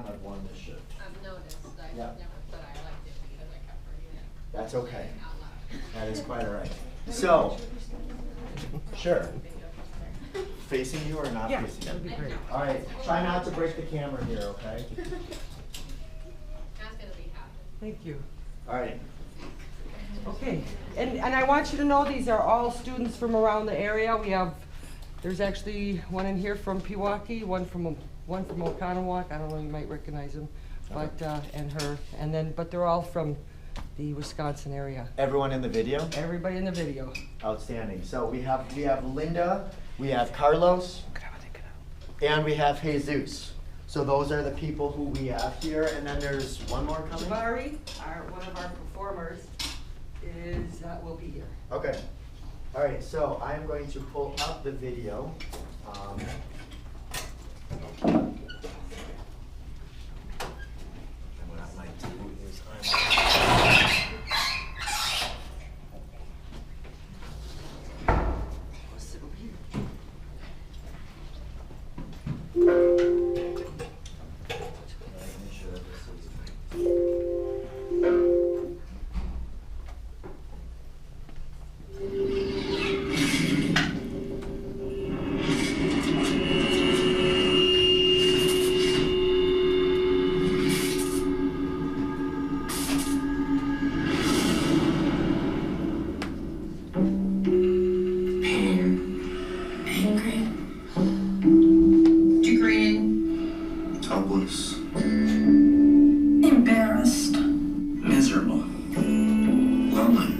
not have worn this shirt. I've noticed. I Yeah. never, but I liked it because I kept reading it. That's okay. Out loud. That is quite all right. So, sure. Facing you or not Yeah, facing that would you? be great. All right, try not to break the camera here, okay? That's gonna be happy. Thank you. All right. Okay, and I want you to know these are all students from around the area. We have, there's actually one in here from Pewaukee, one from Oconomowoc. I don't know, you might recognize him, but, and her, and then, but they're all from the Wisconsin area. Everyone in the video? Everybody in the video. Outstanding. So we have Linda, we have Carlos, and we have Jesus. So those are the people who we have here, and then there's one more coming? Jabari, one of our performers, will be here. Okay. All right, so I'm going to pull up the video. And what I might do is Let's sit over here. make sure that this is. Hopeless. Embarrassed. Miserable. Lonely.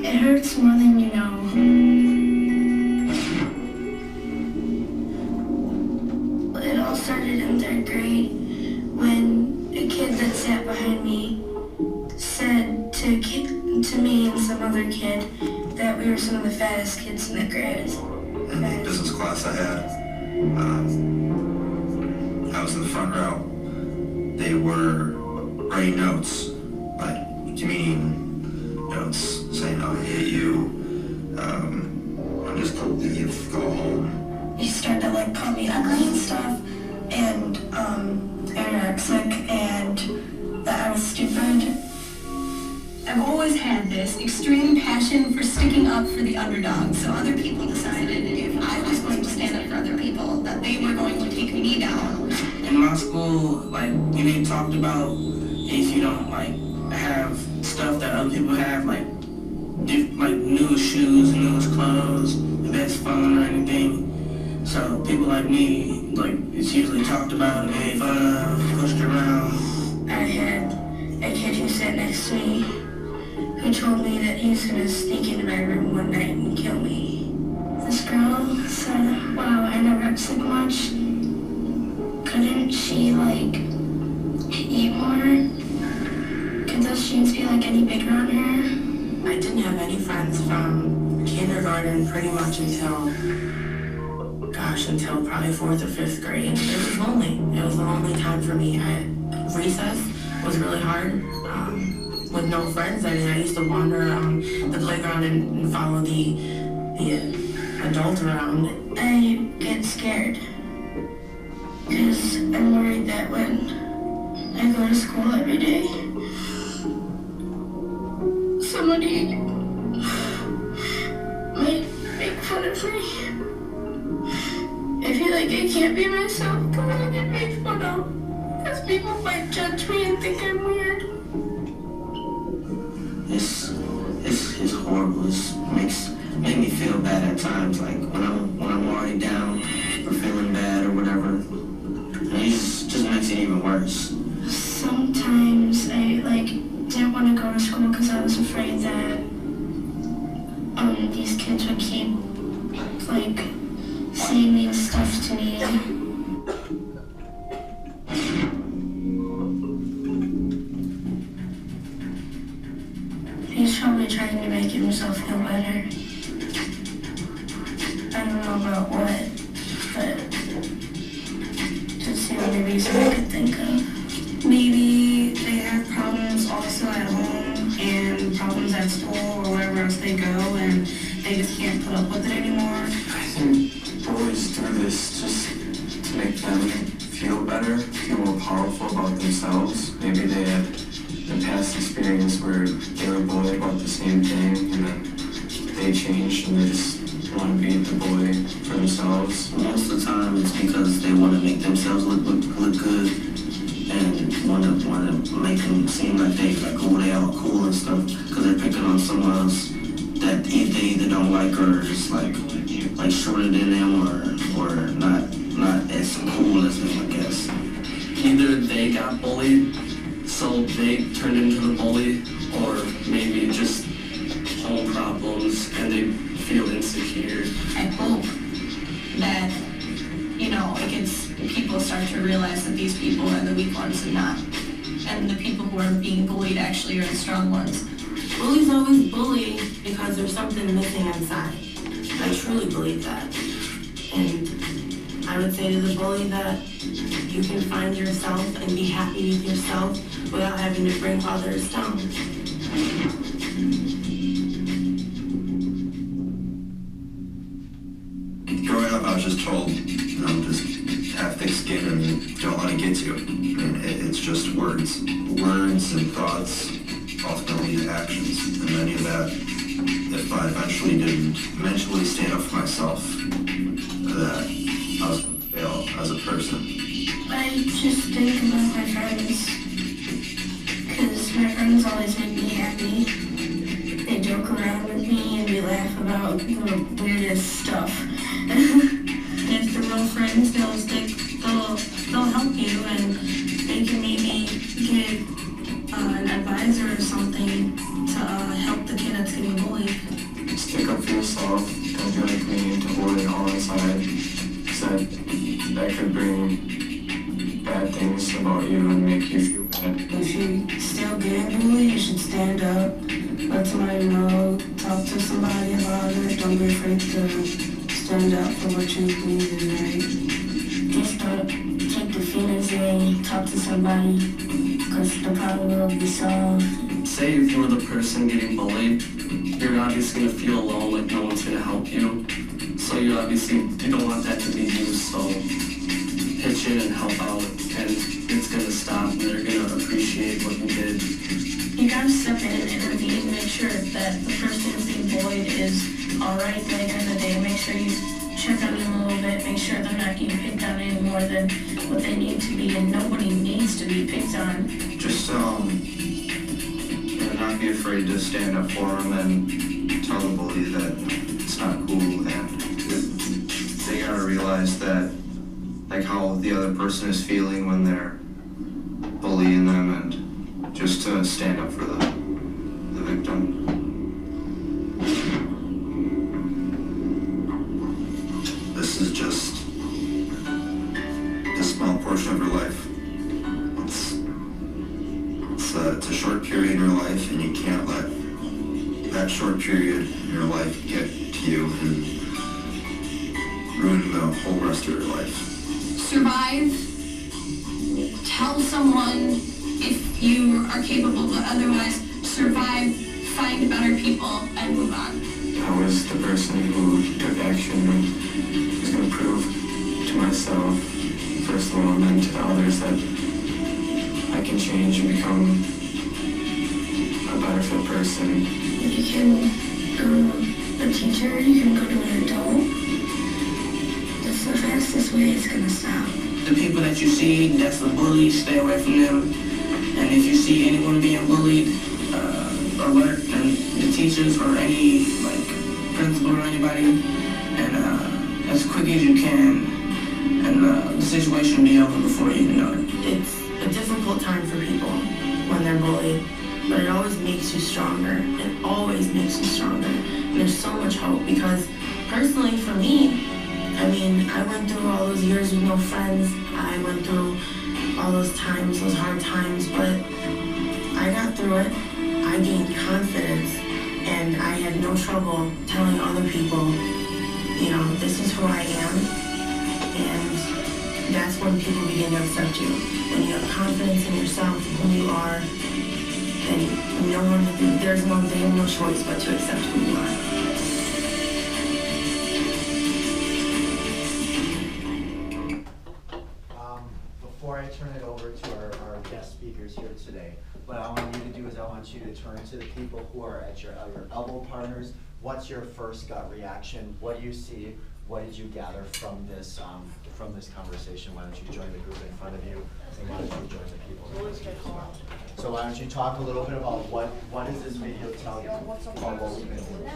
It hurts more than you know. It all started in 3rd grade when a kid that sat behind me said to me and some other kid that we were some of the fattest kids in the grade. In the business class I had, I was in the front row. They were writing notes, like demeaning notes, saying, "I'll hit you. I'm just gonna leave, go home." He started to like call me ugly and stuff, and anorexic, and that I was stupid. I've always had this extreme passion for sticking up for the underdog, so other people decided if I was going to stand up for other people, that they were going to take me down. In my school, like, they talked about if you don't, like, have stuff that other people have, like new shoes, new clothes, the best phone or anything. So people like me, like, it's usually talked about, made fun of, pushed around. I had a kid who sat next to me who told me that he was going to sneak into my room one night and kill me. This girl said, "Wow, I never had so much. Couldn't she, like, eat more? Could those jeans be, like, any bigger on her?" I didn't have any friends from kindergarten pretty much until probably 4th or 5th grade. It was lonely. It was a lonely time for me. Recess was really hard. With no friends, I used to wander around the playground and follow the adult around. I get scared because I'm worried that when I go to school every day, somebody might make fun of me. I feel like I can't be myself because I get made fun of. Because people might judge me and think I'm weird. It's horrible. It make me feel bad at times, like when I'm already down or feeling bad or whatever. And it just makes it even worse. Sometimes I didn't want to go to school because I was afraid that these kids would keep saying mean stuff to me. He's probably trying to make himself feel better. I don't know about what, but that's the only reason I could think of. Maybe they have problems also at home and problems at school or wherever else they go, and they just can't put up with it anymore. I think boys do this just to make them feel better. better, feel more powerful about themselves. Maybe they had a past experience where they were bullied about the same thing, and then they changed and they just want to be the boy for themselves. Most of the time, it's because they want to make themselves look good, and want to make them seem like they all cool and stuff, because they're picking on someone else that they either don't like or just like shorter than them or not as cool as them, I guess. Either they got bullied, so they turned into the bully, or maybe just home problems and they feel insecure. I hope that, people start to realize that these people are the weak ones and the people who are being bullied actually are the strong ones. Bullies always bully because there's something missing inside. I truly believe that. And I would say to the bully that you can find yourself and be happy with yourself without having to bring others down. Growing up, I was just told, just have thick skin and don't let it get to you. And it's just words. Words and thoughts ultimately lead to actions. And many of that, if I eventually didn't mentally stand up for myself, that I was going to fail as a person. I just think about my friends, because my friends always make me happy. They joke around with me and we laugh about the weirdest stuff. If they're real friends, they'll help you, and they can maybe get an advisor or something to help the kid that's getting bullied. Stick up for yourself, don't be like me to hold it all inside, because that could bring bad things about you and make you feel bad. If you still getting bullied, you should stand up, let somebody know, talk to somebody about it. Don't be afraid to stand up for what you believe is right. Just take the feelings and talk to somebody, because the problem will be solved. Say if you were the person getting bullied, you're obviously going to feel alone, like no one's going to help you. So you don't want that to be you, so pitch in and help out, and it's going to stop, and they're going to appreciate what you did. You gotta step in and intervene, make sure that the person who's being bullied is alright later in the day. Make sure you check on them a little bit, make sure they're not getting picked on any more than what they need to be, and nobody needs to be picked on. Just, not be afraid to stand up for them and tell the bully that it's not cool, and they gotta realize that, like, how the other person is feeling when they're bullying them, and just to stand up for the victim. This is just a small portion of your life. It's a short period in your life, and you can't let that short period in your life get to you and ruin the whole rest of your life. Survive. Tell someone if you are capable, but otherwise survive, find better people, and move on. I was the person who took action and was going to prove to myself, first of all, and then to the others, that I can change and become a better fit person. You can go to a teacher, you can go to an adult. That's the fastest way it's going to stop. The people that you see that's the bully, stay away from them. And if you see anyone being bullied, alert and the teachers or any principal or anybody, and as quick as you can, and the situation will be over before you even know it. It's a difficult time for people when they're bullied, but it always makes you stronger. It always makes you stronger. And there's so much hope, because personally for me, I went through all those years with no friends. I went through all those times, those hard times, but I got through it. I gained confidence, and I had no trouble telling other people, this is who I am, and that's when people begin to accept you. When you have confidence in yourself, who you are, and they have no choice but to accept who you are. Before turn it over to our guest speakers here today, what I want you to do is I want you to turn to the people who are at your elbow partners. What's your first gut reaction? What do you see? What did you gather from this conversation? Why don't you join the group in front of you, and why don't you join the people in front of you as well? So why don't you talk a little bit about what does this video tell you about what we've been doing?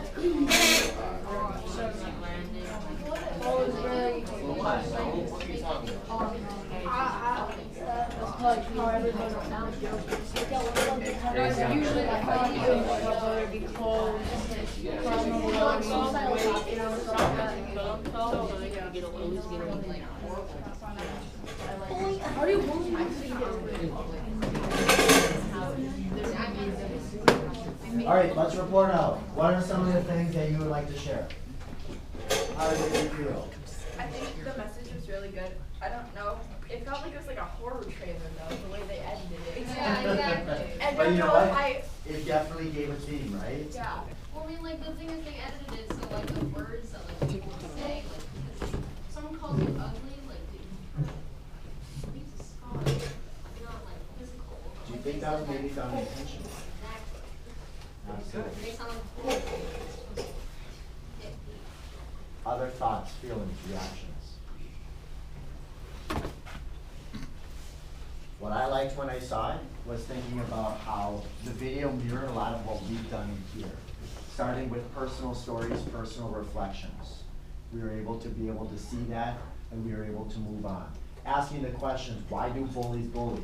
All right, let's report out. What are some of the things that you would like to share? How did it feel? I think the message was really good. I don't know. It felt like it was like a horror trailer though, the way they edited it. Yeah, exactly. And But you know if what? It definitely gave a theme, right? Yeah. Well, I mean, like, the thing is, they edited it so, like, the words that, like, people say, like, because someone calls you ugly, like, dude, leaves a scar, not, like, physical. Do you think that was maybe done intentionally? Exactly. Absolutely. Based on, like, hit me. Other thoughts, feelings, reactions? What I liked when I saw it was thinking about how the video mirrored a lot of what we've done here. Starting with personal stories, personal reflections. We were able to see that, and we were able to move on. Asking the questions, why do bullies bully?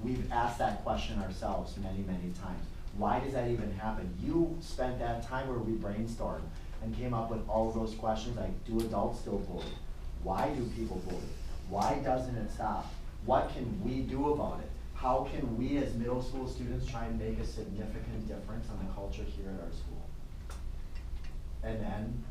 We've asked that question ourselves many, many times. Why does that even happen? You spent that time where we brainstormed and came up with all of those questions like, do adults still bully? Why do people bully? Why doesn't it stop? What can we do about it? How can we as middle school students try and make a significant difference on the culture here at our school? And then,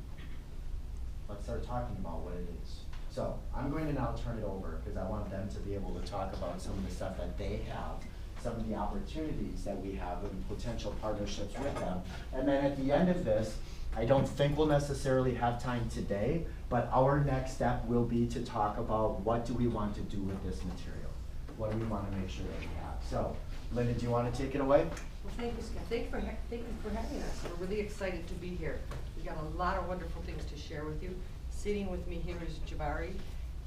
let's start talking about what it is. So, I'm going to now turn it over because I want them to be able to talk about some of the stuff that they have, some of the opportunities that we have and potential partnerships with them. And then at the end of this, I don't think we'll necessarily have time today, but our next step will be to talk about what do we want to do with this material? What do we want to make sure that we have? So, Linda, do you want to take it away? Well, thank you, Scott. Thank you for having us. We're really excited to be here. We got a lot of wonderful things to share with you. Sitting with me here is Jabari.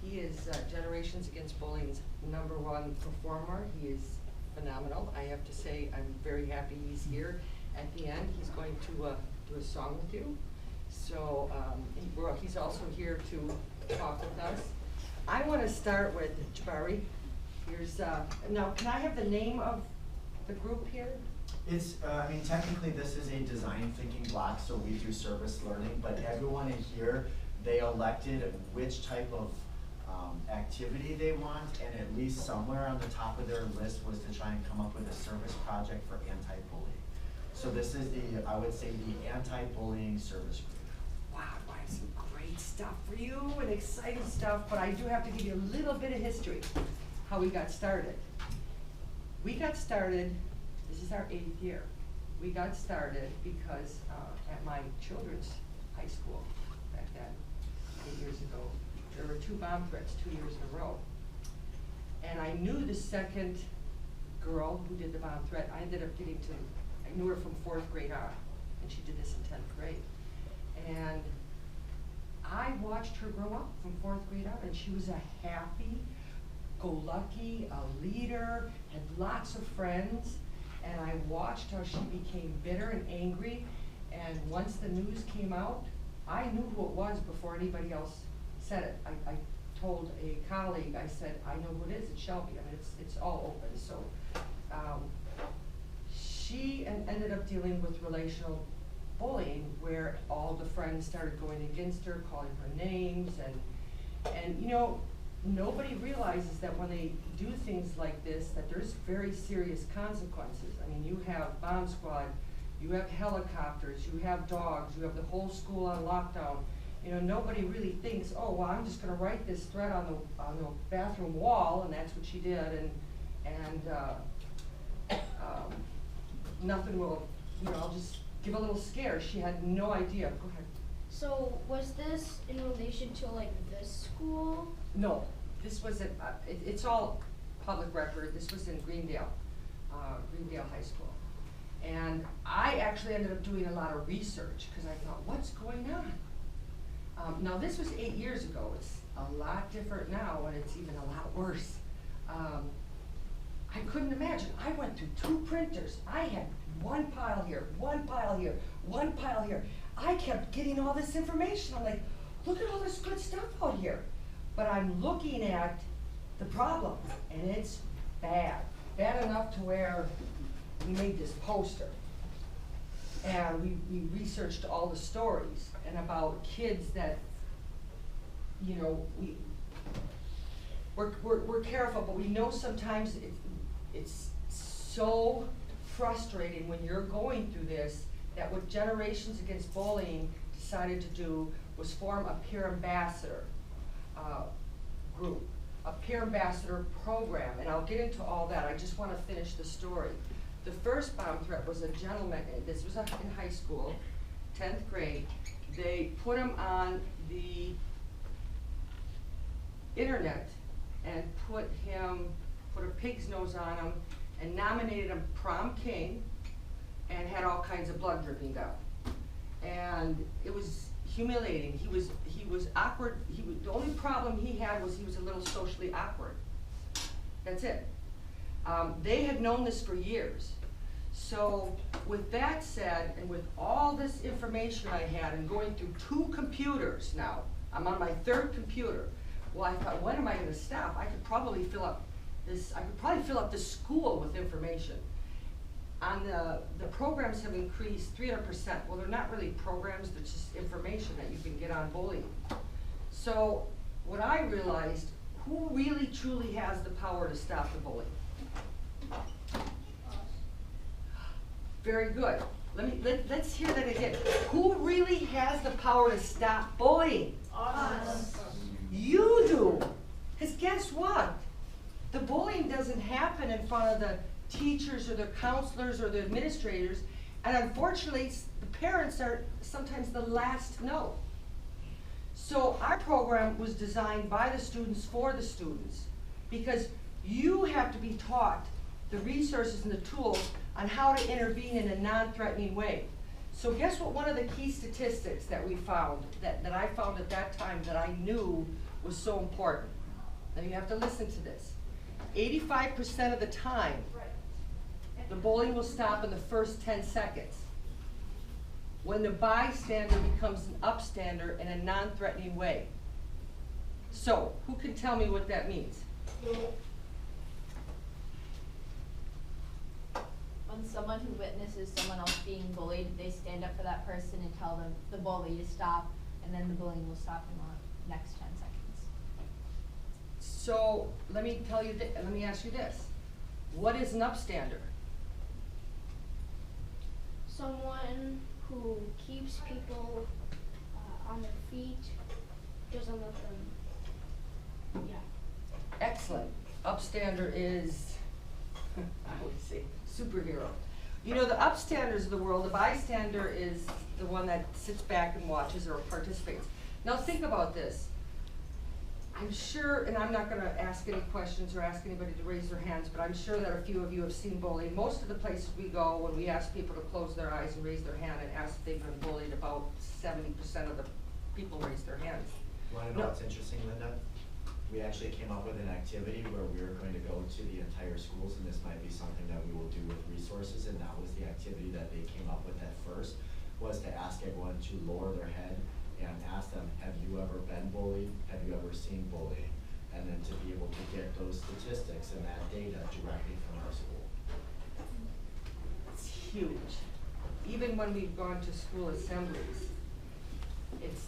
He is Generations Against Bullying's #1 performer. He is phenomenal. I have to say, I'm very happy he's here. At the end, he's going to do a song with you. So he's also here to talk with us. I want to start with Jabari. Here's now. Can I have the name of the group here? It's, I mean, technically this is a design thinking block, so we do service learning, but everyone in here, they elected which type of activity they want, and at least somewhere on the top of their list was to try and come up with a service project for anti-bullying. So this is the, I would say, the anti-bullying service group. Wow, I have some great stuff for you and exciting stuff, but I do have to give you a little bit of history, how we got started. We got started, this is our 8th year. We got started because at my children's high school back then, 8 years ago, there were 2 bomb threats 2 years in a row. And I knew the second girl who did the bomb threat. I ended up getting to, I knew her from 4th grade on, and she did this in 10th grade. And I watched her grow up from 4th grade on, and she was a happy-go-lucky, a leader, had lots of friends, and I watched how she became bitter and angry, and once the news came out, I knew who it was before anybody else said it. I told a colleague, I said, I know who it is, it's Shelby. I mean, it's all open. So she ended up dealing with relational bullying, where all the friends started going against her, calling her names, and you know, nobody realizes that when they do things like this, that there's very serious consequences. I mean, you have bomb squad, you have helicopters, you have dogs, you have the whole school on lockdown. You know, nobody really thinks, oh, well, I'm just going to write this threat on the bathroom wall, and that's what she did, and nothing will, you know, I'll just give a little scare. She had no idea. Go ahead. So was this in relation to like this school? No, this was it's all public record. This was in Greendale High School. And I actually ended up doing a lot of research because I thought, what's going on? Now this was 8 years ago. It's a lot different now, and it's even a lot worse. I couldn't imagine. I went through 2 printers. I had one pile here, one pile here, one pile here. I kept getting all this information. I'm like, look at all this good stuff out here. But I'm looking at the problem, and it's bad. Bad enough to where we made this poster. And we researched all the stories and about kids that, you know, we're careful, but we know sometimes it's so frustrating when you're going through this, that what Generations Against Bullying decided to do was form a peer ambassador group, a peer ambassador program, and I'll get into all that. I just want to finish the story. The first bomb threat was a gentleman, this was in high school, 10th grade. They put him on the internet and put a pig's nose on him and nominated him prom king and had all kinds of blood dripping down. And it was humiliating. He was awkward. The only problem he had was he was a little socially awkward. That's it. They had known this for years. So with that said, and with all this information I had and going through 2 computers now, I'm on my 3rd computer. Well, I thought, when am I gonna stop? I could probably fill up this school with information. The programs have increased 300%. Well, they're not really programs, they're just information that you can get on bullying. So what I realized, who really truly has the power to stop the bullying? Very good. Let's hear that again. Who really has the power to stop bullying? Us. You do. Because guess what? The bullying doesn't happen in front of the teachers or the counselors or the administrators, and unfortunately the parents are sometimes the last to know. So our program was designed by the students for the students, because you have to be taught the resources and the tools on how to intervene in a non-threatening way. So guess what one of the key statistics that we found, that I found at that time that I knew was so important. Now you have to listen to this. 85% of the time, the bullying will stop in the first 10 seconds. When the bystander becomes an upstander in a non-threatening way. So, who can tell me what that means? When someone who witnesses someone else being bullied, they stand up for that person and tell them, the bully, to stop, and then the bullying will stop in the next 10 seconds. So, let me ask you this. What is an upstander? Someone who keeps people on their feet, doesn't let them, Excellent. Upstander is, I would say, superhero. You know, the upstanders of the world, the bystander is the one that sits back and watches or participates. Now think about this. I'm sure, and I'm not going to ask any questions or ask anybody to raise their hands, but I'm sure that a few of you have seen bullying. Most of the places we go, when we ask people to close their eyes and raise their hand and ask if they've been bullied, about 70% of the people raise their hands. Want to know what's interesting, Linda? We actually came up with an activity where we were going to go to the entire schools, and this might be something that we will do with resources, and that was the activity that they came up with at first, was to ask everyone to lower their head and ask them, have you ever been bullied? Have you ever seen bullying? And then to be able to get those statistics and that data directly from our school. It's huge. Even when we've gone to school assemblies, it's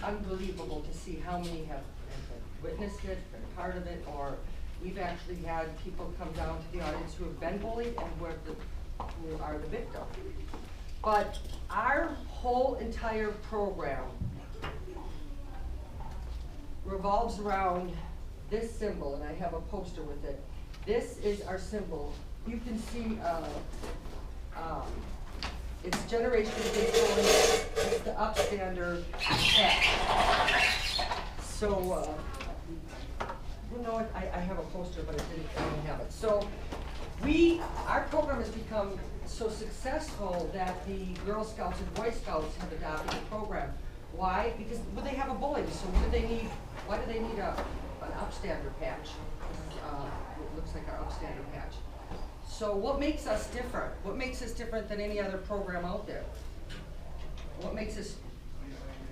unbelievable to see how many have witnessed it, been part of it, or we've actually had people come down to the audience who have been bullied and who are the victim. But our whole entire program revolves around this symbol, and I have a poster with it. This is our symbol. You can see it's Generation Against Bullying. It's the upstander hat. So well, no, I have a poster, but I didn't have it. So our program has become so successful that the Girl Scouts and Boy Scouts have adopted the program. Why? Because well, they have a bully, so what do they need? Why do they need an upstander patch? It looks like our upstander patch. So what makes us different? What makes us different than any other program out there? What makes us?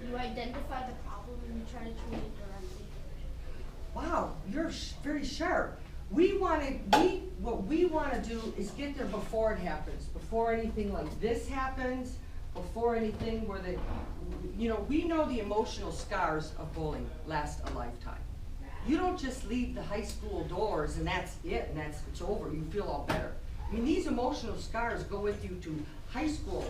You identify the problem and you try to treat it directly. Wow, you're very sharp. What we want to do is get there before it happens, before anything like this happens, before anything where we know the emotional scars of bullying last a lifetime. You don't just leave the high school doors and that's it, and it's over, you feel all better. I mean, these emotional scars go with you to high school.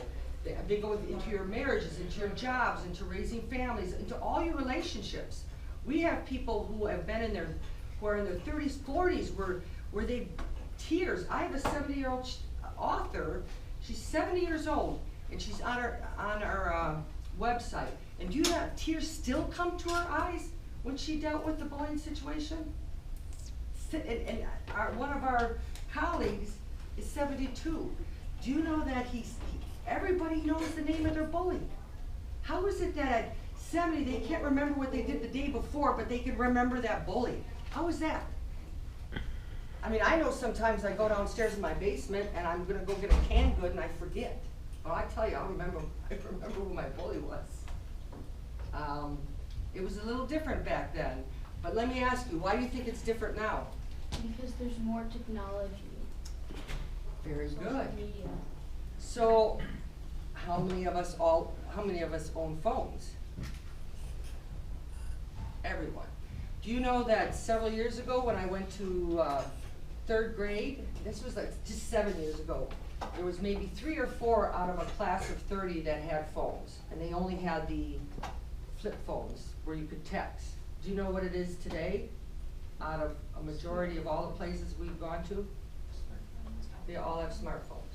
They go into your marriages, into your jobs, into raising families, into all your relationships. We have people who have been who are in their 30s, 40s, where they, tears. I have a 70-year-old author, she's 70 years old, and she's on our website. And do you know tears still come to her eyes when she dealt with the bullying situation? And one of our colleagues is 72. Do you know that everybody knows the name of their bully? How is it that at 70 they can't remember what they did the day before, but they can remember that bully? How is that? I mean, I know sometimes I go downstairs in my basement and I'm gonna go get a canned good and I forget. Well, I tell you, I remember who my bully was. It was a little different back then. But let me ask you, why do you think it's different now? Because there's more technology. Very Social good. media. So, how many of us own phones? Everyone. Do you know that several years ago when I went to 3rd grade, this was like just 7 years ago, there was maybe 3 or 4 out of a class of 30 that had phones, and they only had the flip phones where you could text. Do you know what it is today? Out of a majority of all the places we've gone to, they all have smartphones.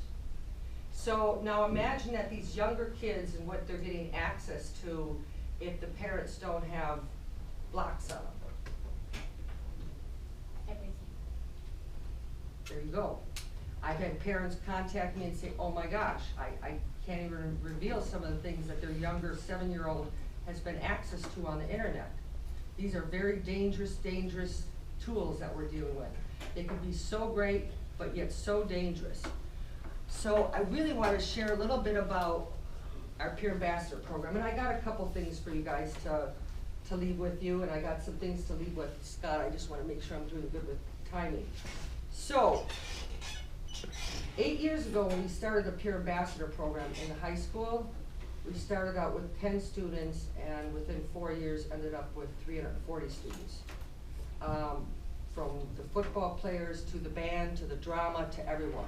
So now imagine that these younger kids and what they're getting access to if the parents don't have blocks on them. Everything. There you go. I've had parents contact me and say, oh my gosh, I can't even reveal some of the things that their younger 7-year-old has been access to on the internet. These are very dangerous tools that we're dealing with. They can be so great, but yet so dangerous. So I really want to share a little bit about our Peer Ambassador program. And I got a couple things for you guys to leave with you, and I got some things to leave with Scott. I just want to make sure I'm doing good with timing. So, 8 years ago when we started the Peer Ambassador program in the high school, we started out with 10 students, and within 4 years ended up with 340 students. From the football players to the band to the drama to everyone.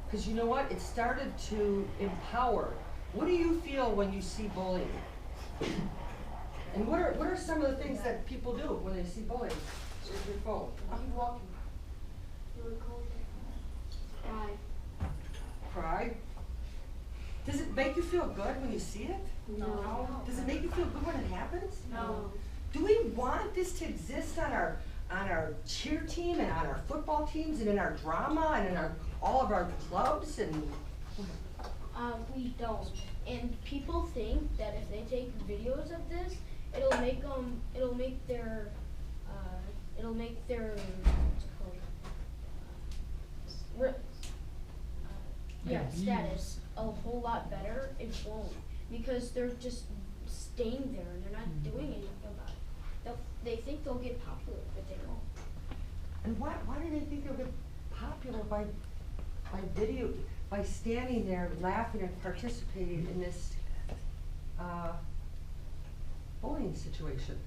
Because you know what? It started to empower. What do you feel when you see bullying? And what are some of the things that people do when they see bullying? Where's your phone? I'm walking. You would call it pride. Pride? Does it make you feel good when you see it? No. Does it make you feel good when it happens? No. Do we want this to exist on our cheer team and on our football teams and in our drama and in all of our clubs and? We don't. And people think that if they take videos of this, it'll make their what's it called? Status a whole lot better. It won't, because they're just staying there and they're not doing anything about it. They think they'll get popular, but they won't. And why do they think they'll get popular by standing there laughing and participating in this bullying situation?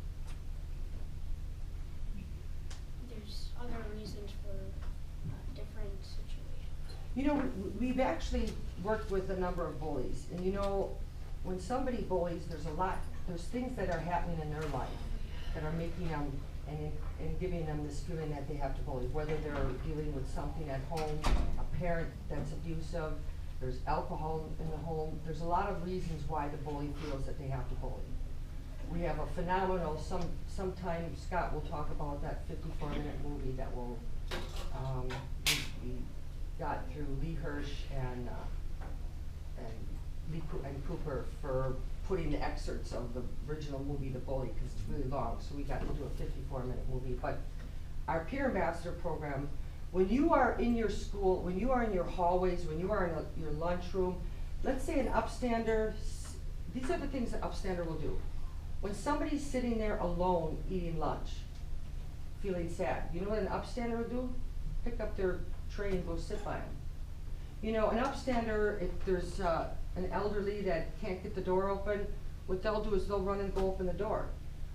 There's other reasons for different situations. You know, we've actually worked with a number of bullies, and you know, when somebody bullies, there's things that are happening in their life that are making them and giving them this feeling that they have to bully, whether they're dealing with something at home, a parent that's abusive, there's alcohol in the home. There's a lot of reasons why the bully feels that they have to bully. we have a phenomenal, sometime Scott will talk about that 54-minute movie that will, we got through Lee Hirsch and Cooper for putting the excerpts of the original movie, The Bully, because it's really long, so we got to do a 54-minute movie. But our peer ambassador program, when you are in your school, when you are in your hallways, when you are in your lunchroom, let's say an upstander, these are the things that upstander will do. When somebody's sitting there alone eating lunch, feeling sad, you know what an upstander will do? Pick up their tray and go sit by them. You know, an upstander, if there's an elderly that can't get the door open, what they'll do is they'll run and go open the door.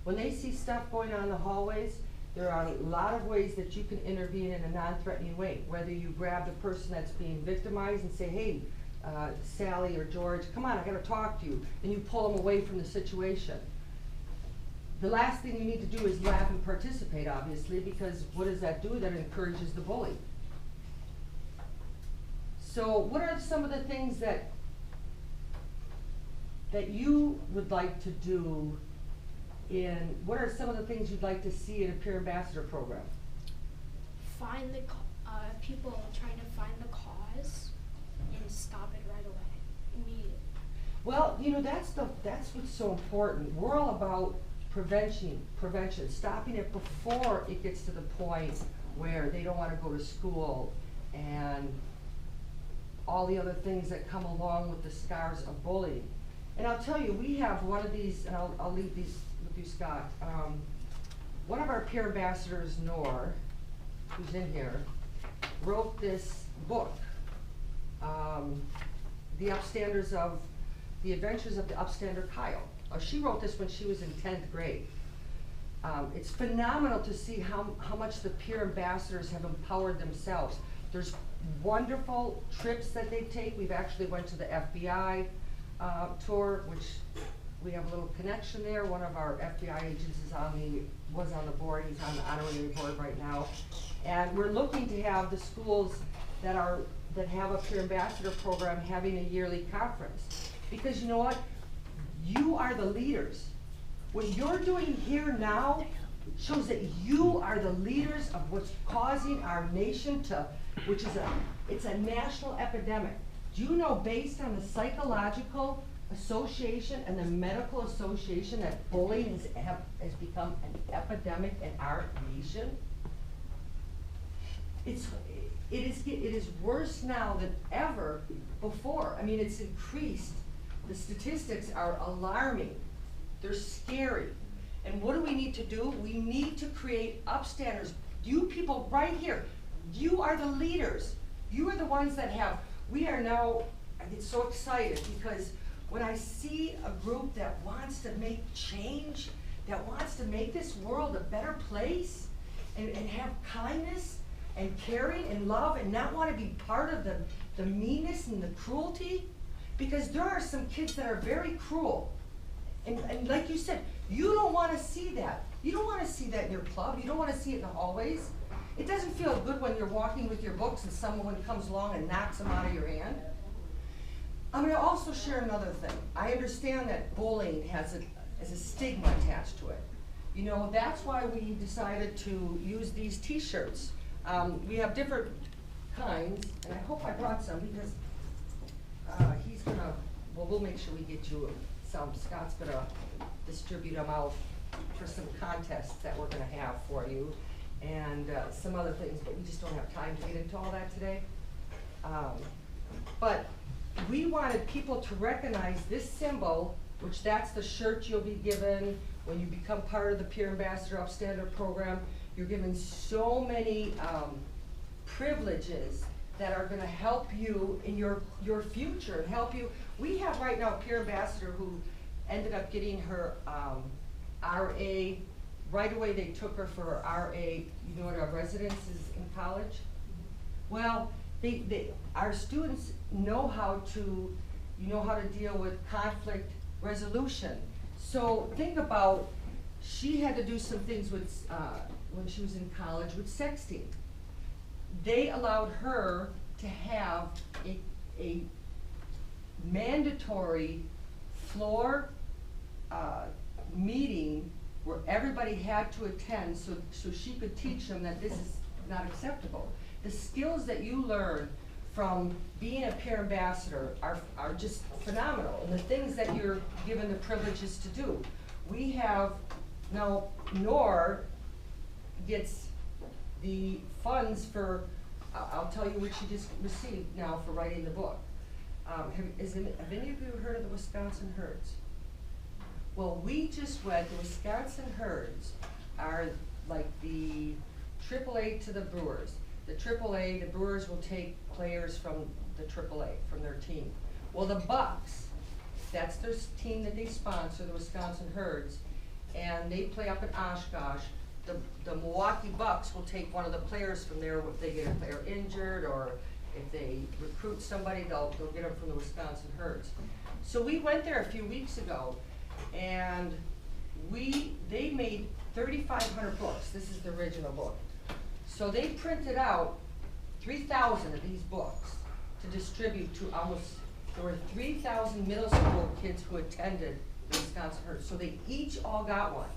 When they see stuff going on in the hallways, there are a lot of ways that you can intervene in a non-threatening way. Whether you grab the person that's being victimized and say, hey, Sally or George, come on, I gotta talk to you, and you pull them away from the situation. The last thing you need to do is laugh and participate, obviously, because what does that do? That encourages the bully. So what are some of the things that you would like to do what are some of the things you'd like to see in a peer ambassador program? Find the people trying to find the cause and stop it right away, immediately. Well, you know, that's what's so important. We're all about prevention, stopping it before it gets to the point where they don't want to go to school and all the other things that come along with the scars of bullying. And I'll tell you, we have one of these, and I'll leave these with you, Scott. One of our peer ambassadors, Noor, who's in here, wrote this book, The Adventures of the Upstander Kyle. She wrote this when she was in 10th grade. It's phenomenal to see how much the peer ambassadors have empowered themselves. There's wonderful trips that they take. We've actually went to the FBI tour, which we have a little connection there. One of our FBI agents was on the board. He's on the honorary board right now. And we're looking to have the schools that have a peer ambassador program having a yearly conference. Because you know what? You are the leaders. What you're doing here now shows that you are the leaders of what's causing our nation to, it's a national epidemic. Do you know, based on the psychological association and the medical association, that bullying has become an epidemic in our nation? It is worse now than ever before. I mean, it's increased. The statistics are alarming. They're scary. And what do we need to do? We need to create upstanders. You people right here, you are the leaders. You are the ones that we are now, I get so excited because when I see a group that wants to make change, that wants to make this world a better place, and have kindness and caring and love, and not want to be part of the meanness and the cruelty, because there are some kids that are very cruel. And like you said, you don't want to see that. You don't want to see that in your club. You don't want to see it in the hallways. It doesn't feel good when you're walking with your books and someone comes along and knocks them out of your hand. I'm going to also share another thing. I understand that bullying has a stigma attached to it. You know, that's why we decided to use these t-shirts. We have different kinds, and I hope I brought some because he's going to, we'll make sure we get you some. Scott's going to distribute them out for some contests that we're going to have for you, and some other things, but we just don't have time to get into all that today. But we wanted people to recognize this symbol, which that's the shirt you'll be given when you become part of the Peer Ambassador Upstander program. You're given so many privileges that are going to help you in your future and help you. We have right now a peer ambassador who ended up getting her RA. Right away they took her for her RA, you know what our residence is in college? Well, our students know how to deal with conflict resolution. So think about, she had to do some things with, when she was in college, with sexting. They allowed her to have a mandatory floor meeting where everybody had to attend so she could teach them that this is not acceptable. The skills that you learn from being a peer ambassador are just phenomenal, and the things that you're given the privileges to do. We have, now, Nor gets the funds for, I'll tell you what she just received now for writing the book. Have any of you heard of the Wisconsin Herds? Well, we just went, the Wisconsin Herds are like the AAA to the Brewers. The AAA, the Brewers will take players from the AAA, from their team. Well, the Bucks, that's their team that they sponsor, the Wisconsin Herds, and they play up in Oshkosh. The Milwaukee Bucks will take one of the players from there if they get a player injured, or if they recruit somebody, they'll get them from the Wisconsin Herds. So we went there a few weeks ago, and they made 3,500 books. This is the original book. So they printed out 3,000 of these books to distribute to there were 3,000 middle school kids who attended the Wisconsin Herds. So they each all got one.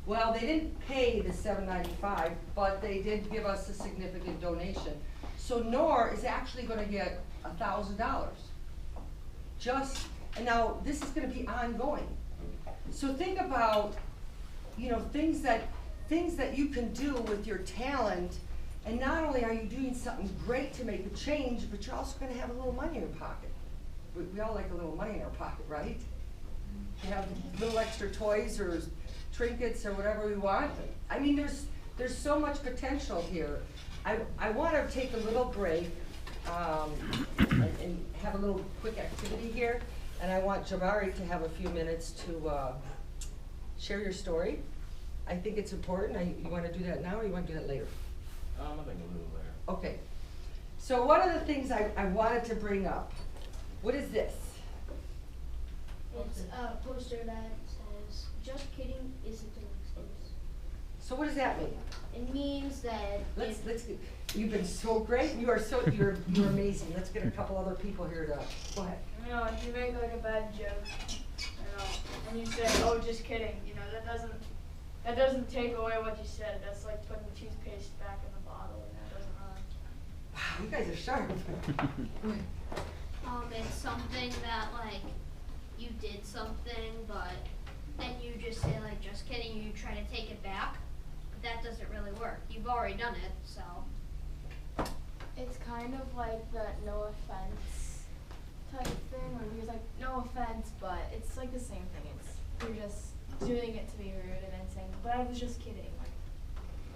Well, they didn't pay the $7.95, but they did give us a significant donation. So Nor is actually going to get $1,000. And now this is going to be ongoing. So think about, things that you can do with your talent, and not only are you doing something great to make a change, but you're also going to have a little money in your pocket. We all like a little money in our pocket, right? You have little extra toys or trinkets or whatever we want. I mean, there's so much potential here. I want to take a little break and have a little quick activity here, and I want Jabari to have a few minutes to share your story. I think it's important. You want to do that now, or you want to do that later? I think a little later. Okay. So one of the things I wanted to bring up, what is this? It's a poster that says, "Just kidding isn't an excuse." So what does that mean? It means that You've been so great. You're amazing. Let's get a couple other people here to go ahead. If you make like a bad joke, and you say, "Oh, just kidding," that doesn't take away what you said. That's like putting toothpaste back in the bottle, and that doesn't run. Wow, you guys are sharp. It's something that you did something, and you just say just kidding, you try to take it back, but that doesn't really work. You've already done it, so. It's kind of like the no offense type thing, where he was like, no offense, but it's like the same thing. You're just doing it to be rude and then saying, but I was just kidding,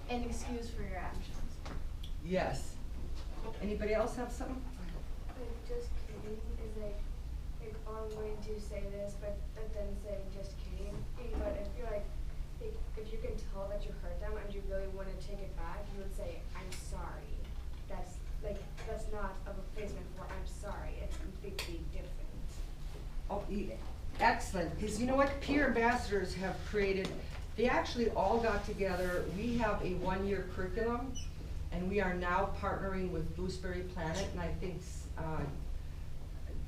an excuse for your actions. Yes. Anybody else have something? Just kidding is I'm going to say this, but then saying just kidding. But if you're if you can tell that you hurt them and you really want to take it back, you would say, "I'm sorry." That's not a replacement for "I'm sorry." It's completely different. Oh, excellent. Because you know what? Peer ambassadors have created. They actually all got together. We have a one-year curriculum, and we are now partnering with Gooseberry Planet. And I think,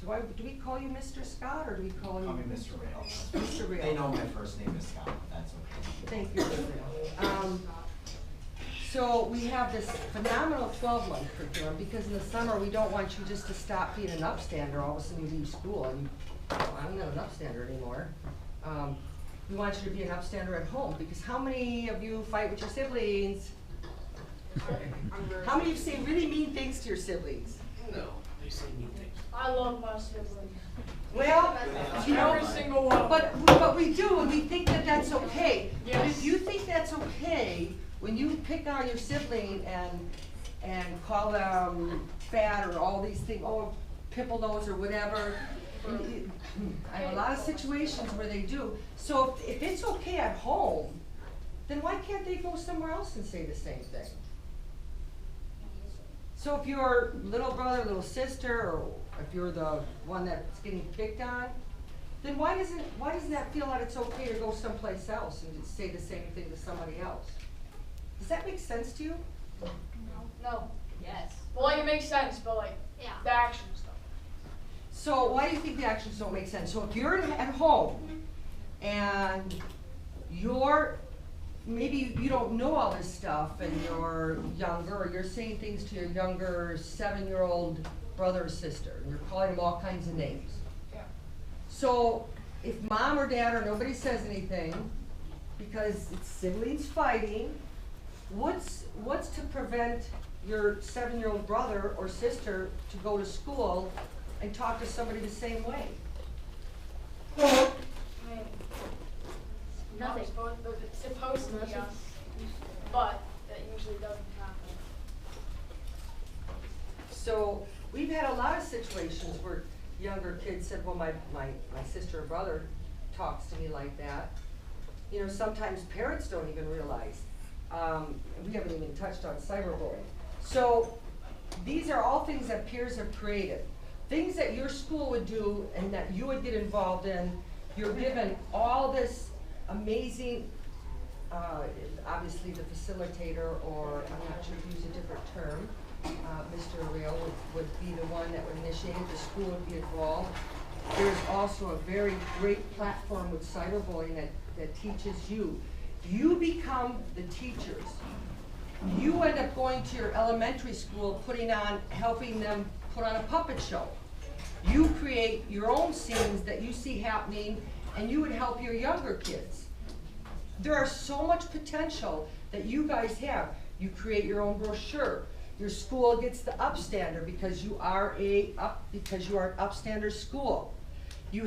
do we call you Mr. Scott, or do we call you? Call me Mr. Rail. Mr. Rail. They know my first name is Scott, but that's okay. Thank you, Mr. Rail. So we have this phenomenal 12-month curriculum, because in the summer we don't want you just to stop being an upstander. All of a sudden you leave school and I'm not an upstander anymore. We want you to be an upstander at home, because how many of you fight with your siblings? How many of you say really mean things to your siblings? No, they say mean things. I love my siblings. Well, every single one. But we do, and we think that that's okay. Yes. But if you think that's okay, when you pick on your sibling and call them fat or all these things, oh, pimple nose or whatever, I have a lot of situations where they do. So if it's okay at home, then why can't they go somewhere else and say the same thing? So if you're little brother, little sister, or if you're the one that's getting picked on, then why doesn't that feel that it's okay to go someplace else and just say the same thing to somebody else? Does that make sense to you? No. Yes. Well, it makes sense, but the action stuff. So why do you think the actions don't make sense? So if you're at home and maybe you don't know all this stuff and you're younger, or you're saying things to your younger 7-year-old brother or sister, and you're calling them all kinds of names. Yeah. So if mom or dad or nobody says anything, because it's siblings fighting, what's to prevent your 7-year-old brother or sister to go to school and talk to somebody the same way? I mean, Nothing. It's supposed to be us, but that usually doesn't happen. So we've had a lot of situations where younger kids said, well, my sister or brother talks to me like that. You know, sometimes parents don't even realize. We haven't even touched on cyberbullying. So these are all things that peers have created. Things that your school would do and that you would get involved in. You're given all this amazing, obviously the facilitator, or I'm not sure if you use a different term, Mr. Ariel would be the one that would initiate it. The school would be involved. There's also a very great platform with cyberbullying that teaches you. You become the teachers. You end up going to your elementary school, helping them put on a puppet show. You create your own scenes that you see happening, and you would help your younger kids. There are so much potential that you guys have. You create your own brochure. Your school gets the upstander because you are an upstander school. You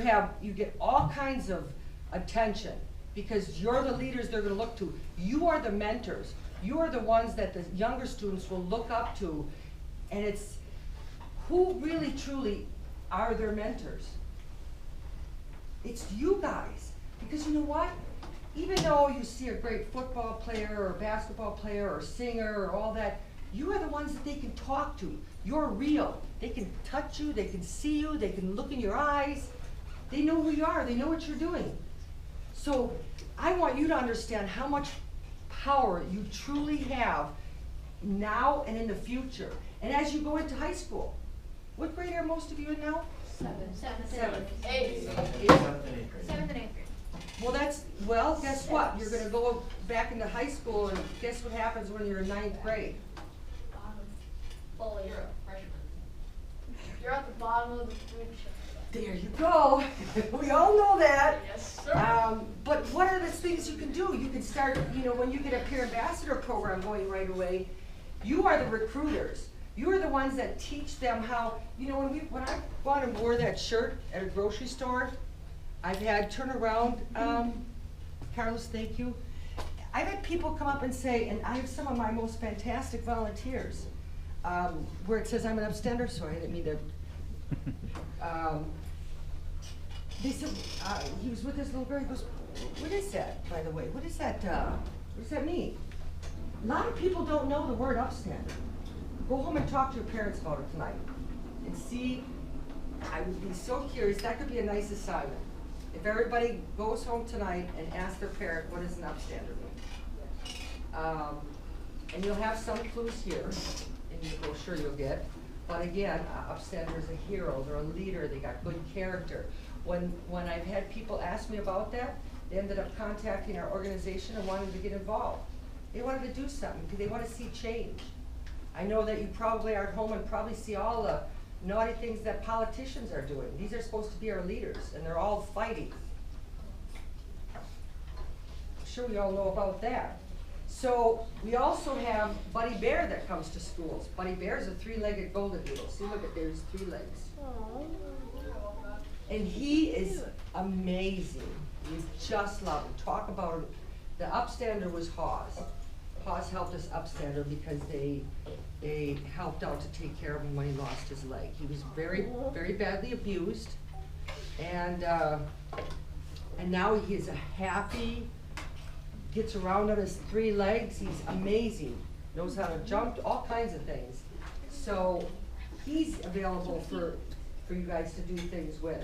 get all kinds of attention because you're the leaders they're going to look to. You are the mentors. You are the ones that the younger students will look up to, and it's who really truly are their mentors. It's you guys, because you know what? Even though you see a great football player or basketball player or singer or all that, you are the ones that they can talk to. You're real. They can touch you, they can see you, they can look in your eyes. They know who you are, they know what you're doing. So I want you to understand how much power you truly have now and in the future. And as you go into high school, what grade are most of you in now? Seventh. Eighth. Seventh and eighth grade. Well, guess what? You're gonna go back into high school, and guess what happens when you're in 9th grade? Well, you're a freshman. You're at the bottom of the food chain. There you go. We all know that. Yes, sir. But what are the things you can do? You can start, when you get a peer ambassador program going right away, you are the recruiters. You are the ones that teach them how, when I bought and wore that shirt at a grocery store, I've had turnaround, Carlos, thank you. I've had people come up and say, and I have some of my most fantastic volunteers, where it says I'm an upstander, so I didn't mean to. They said, he was with this little girl, he goes, what is that, by the way? What does that mean? A lot of people don't know the word upstander. Go home and talk to your parents about it tonight. And see, I would be so curious, that could be a nice assignment. If everybody goes home tonight and asks their parent, what does an upstander mean? And you'll have some clues here in the brochure you'll get. But again, upstander is a hero, they're a leader, they got good character. When I've had people ask me about that, they ended up contacting our organization and wanting to get involved. They wanted to do something, because they want to see change. I know that you probably are at home and probably see all the naughty things that politicians are doing. These are supposed to be our leaders, and they're all fighting. I'm sure we all know about that. So we also have Buddy Bear that comes to schools. Buddy Bear is a 3-legged golden doodle. See, look at there's 3 legs. Aww. And he is amazing. You just love him. Talk about him. The upstander was Hawes. Hawes helped us upstander because they helped out to take care of him when he lost his leg. He was very, very badly abused, and now he is a happy, gets around on his 3 legs. He's amazing. Knows how to jump, all kinds of things. So he's available for you guys to do things with.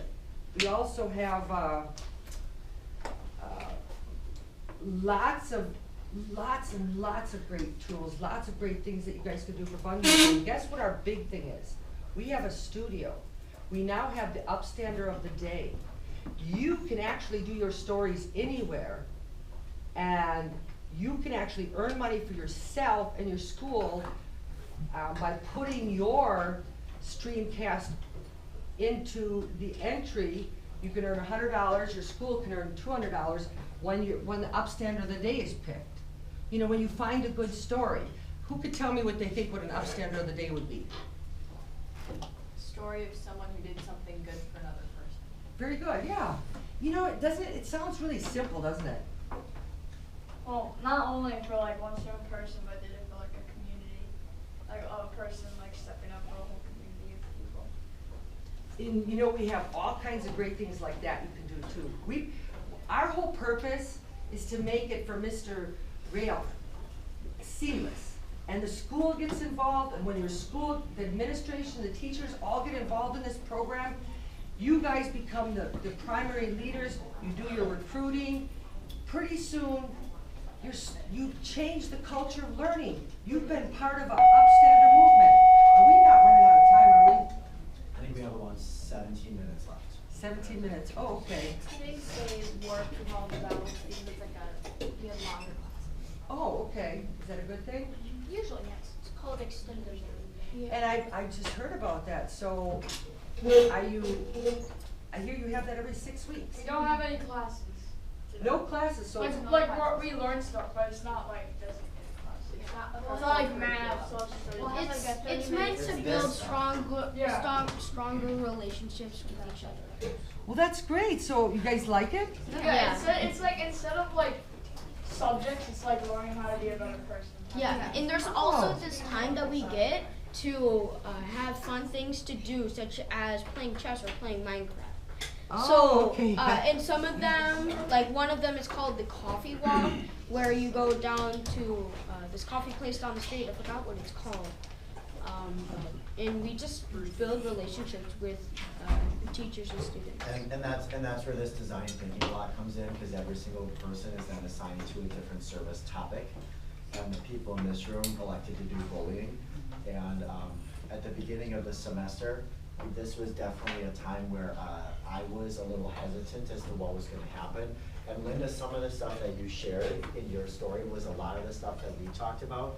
We also have lots and lots of great tools, lots of great things that you guys can do for fun. And guess what our big thing is? We have a studio. We now have the upstander of the day. you can actually do your stories anywhere, and you can actually earn money for yourself and your school by putting your streamcast into the entry. You can earn $100, your school can earn $200 when the upstander of the day is picked. You know, when you find a good story, who could tell me what they think what an upstander of the day would be? Story of someone who did something good for another person. Very good, yeah. You know, it sounds really simple, doesn't it? Well, not only for like one certain person, but did it for like a community, like a person like stepping up for a whole community of people. And you know, we have all kinds of great things like that you can do too. Our whole purpose is to make it for Mr. Rail seamless. And the school gets involved, and when your school, the administration, the teachers all get involved in this program, you guys become the primary leaders, you do your recruiting. Pretty soon, you change the culture of learning. You've been part of an upstander movement. Are we not running out of time, are we? I think we have about 17 minutes left. 17 minutes, oh, okay. I think they work with all the balance, even if it's we have longer classes. Oh, okay, is that a good thing? Usually, yes. It's called extended learning. Yeah. And I just heard about that, so I hear you have that every 6 weeks. We don't have any classes. No classes, so it's we learn stuff, but it's not like designated classes. It's not like math, social studies. Well, it's meant to build stronger relationships with each other. well, that's great. So you guys like it? Yeah. It's like instead of like subjects, it's like learning how to be a better person. Yeah, and there's also this time that we get to have fun things to do, such as playing chess or playing Minecraft. Oh, okay. And some of them, like one of them is called the coffee walk, where you go down to this coffee place down the street. I forgot what it's called. And we just build relationships with teachers and students. And that's where this design thinking block comes in, because every single person is then assigned to a different service topic. And the people in this room elected to do bullying. And at the beginning of the semester, this was definitely a time where I was a little hesitant as to what was going to happen. And Linda, some of the stuff that you shared in your story was a lot of the stuff that we talked about,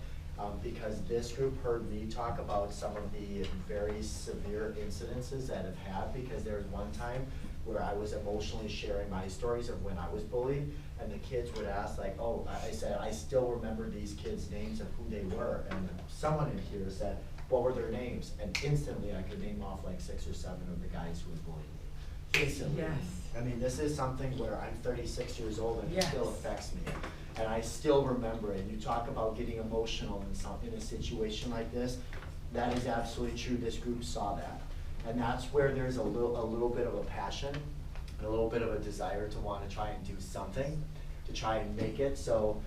because this group heard me talk about some of the very severe incidences that I've had, because there was one time where I was emotionally sharing my stories of when I was bullied, and the kids would ask, like, oh, I said, I still remember these kids' names of who they were, and someone in here said, what were their names? And instantly I could name off like 6 or 7 of the guys who had bullied me. Instantly. Yes. I mean, this is something where I'm 36 years old and Yes. it still affects me. And I still remember it. You talk about getting emotional in a situation like this. That is absolutely true. This group saw that. And that's where there's a little bit of a passion and a little bit of a desire to want to try and do something, to try and make it. So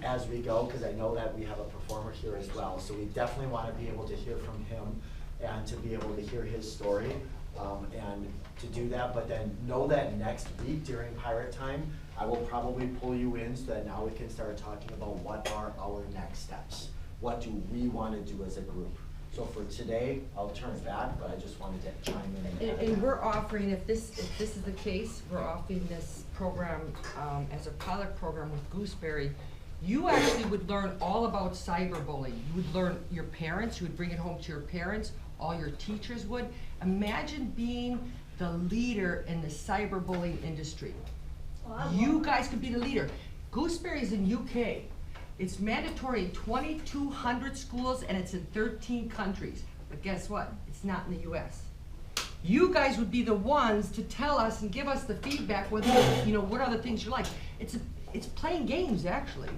as we go, because I know that we have a performer here as well, so we definitely want to be able to hear from him and to be able to hear his story and to do that. But then know that next week during Pirate Time, I will probably pull you in so that now we can start talking about what are our next steps. What do we want to do as a group? So for today, I'll turn it back, but I just wanted to chime in. And we're offering, if this is the case, we're offering this program as a pilot program with Gooseberry. You actually would learn all about cyberbullying. You would learn your parents, you would bring it home to your parents, all your teachers would. Imagine being the leader in the cyberbullying industry. You guys could be the leader. Gooseberry is in UK. It's mandatory in 2,200 schools and it's in 13 countries. But guess what? It's not in the US. You guys would be the ones to tell us and give us the feedback whether, you know, what are the things you like. It's playing games, actually.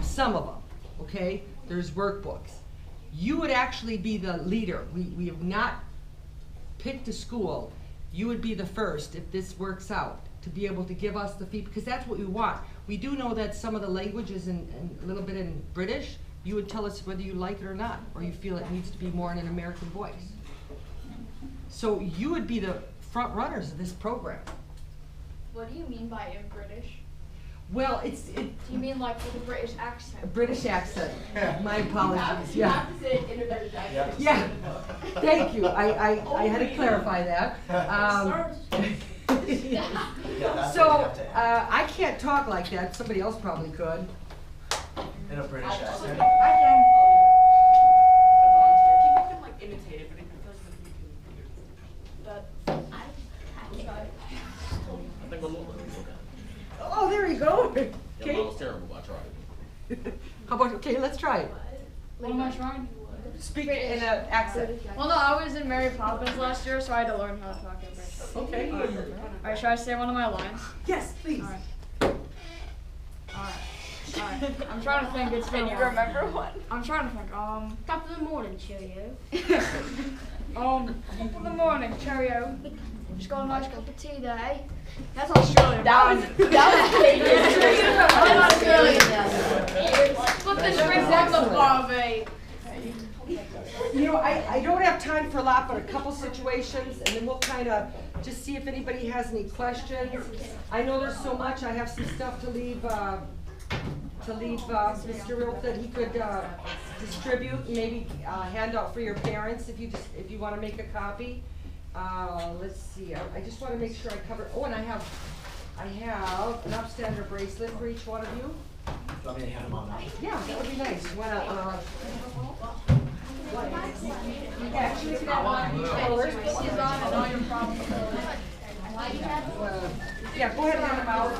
Some of them, okay? There's workbooks. You would actually be the leader. We have not picked a school. You would be the first, if this works out, to be able to give us the feedback, because that's what we want. We do know that some of the language is in a little bit in British. You would tell us whether you like it or not, or you feel it needs to be more in an American voice. So you would be the front runners of this program. What do you mean by in British? Well, Do you mean like with a British accent? A British accent. My apologies. You have to say it in a British accent. Yeah. Thank you. I had to clarify that. Yeah, that's So, what you have to add. I can't talk like that, somebody else probably could. In a British accent. I can. People can like imitate it, but I feel like you can. I think a little bit people can. Oh, there you go. Yeah, Okay. mine was terrible, but I tried. How about, okay, let's try it. What am I trying? Speak it in an accent. Well, no, I was in Mary Poppins last year, so I had to learn how to talk in British. Okay. Alright, should I say one of my lines? Yes, please. Alright, I'm trying to think. It's been. Can you remember one? I'm trying to think. Top of the morning, cheerio. Top of the morning, cheerio. Just got a nice cup of tea there, eh? That's Australian. That was Australian. Put the shrimp on the barbie. You know, I don't have time for a lot, but a couple situations, and then we'll kind of just see if anybody has any questions. I know there's so much, I have some stuff to leave Mr. Rope that he could distribute, maybe hand out for your parents if you want to make a copy. Let's see, I just want to make sure I cover, oh, and I have an upstander bracelet for each one of you. Do you want me to hand them on now? Yeah, that would be nice. You wanna, actually, you can have one of each colors. Yeah, go ahead and hand them out.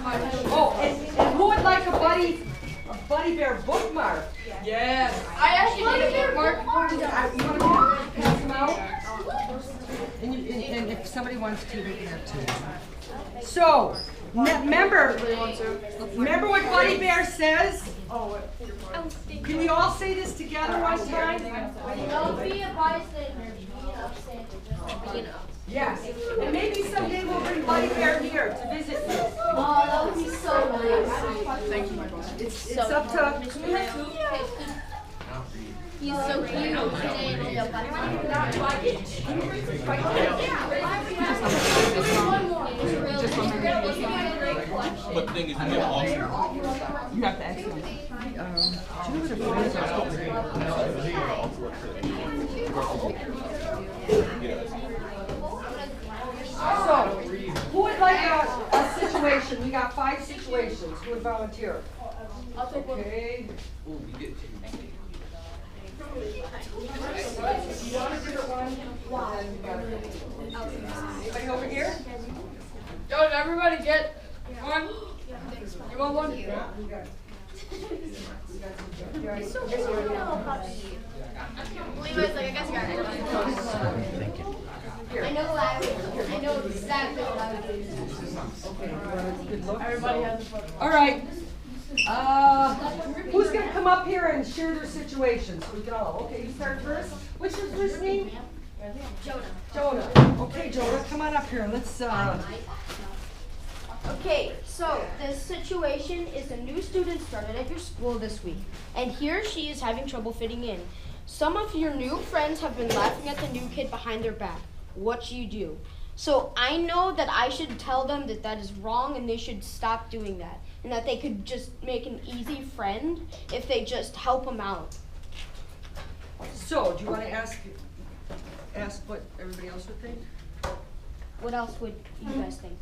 Oh, and who would like a Buddy Bear bookmark? Yes. I actually need a bookmark. You wanna pass them out? And if somebody wants to, they can have two. So, remember what Buddy Bear says? Can we all say this together one time? Don't be a bystander, be an upstander. Just be an upstander. Yes. And maybe someday we'll bring Buddy Bear here to visit you. Oh, that would be so nice. Thank you, Michael. It's up to. He's so cute. But the thing is, you get lost. You have to actually. Do you know what So, who would like a situation? We got 5 situations. Who would volunteer? I'll take one. Okay. Ooh, we get two. You want a different one? Anybody over here? Yo, did everybody get one? You want one? Yeah, we got it. I know exactly what I would do. Everybody has a book. All right. Who's going to come up here and share their situations? We can all. Okay, you start first. What's your first name? Jonah. Okay, Jonah, come on up here. Let's. Okay, so the situation is a new student started at your school this week, and he or she is having trouble fitting in. Some of your new friends have been laughing at the new kid behind their back. What should you do? So I know that I should tell them that that is wrong and they should stop doing that, and that they could just make an easy friend if they just help them out. So, do you want to ask what everybody else would think? What else would you guys think?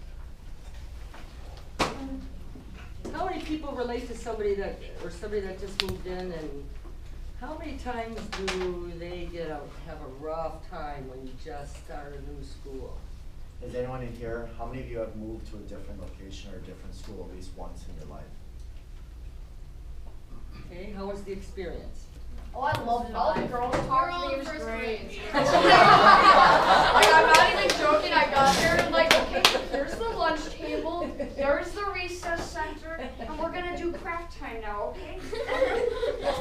How many people relate to somebody that just moved in, and how many times do they have a rough time when you just start a new school? Is anyone in here, how many of you have moved to a different location or a different school at least once in your life? Okay, how was the experience? Oh, I love all the girls talk to me. It was great. Like, I'm not even joking. I got there and like, okay, there's the lunch table, there's the recess center, and we're gonna do craft time now, okay?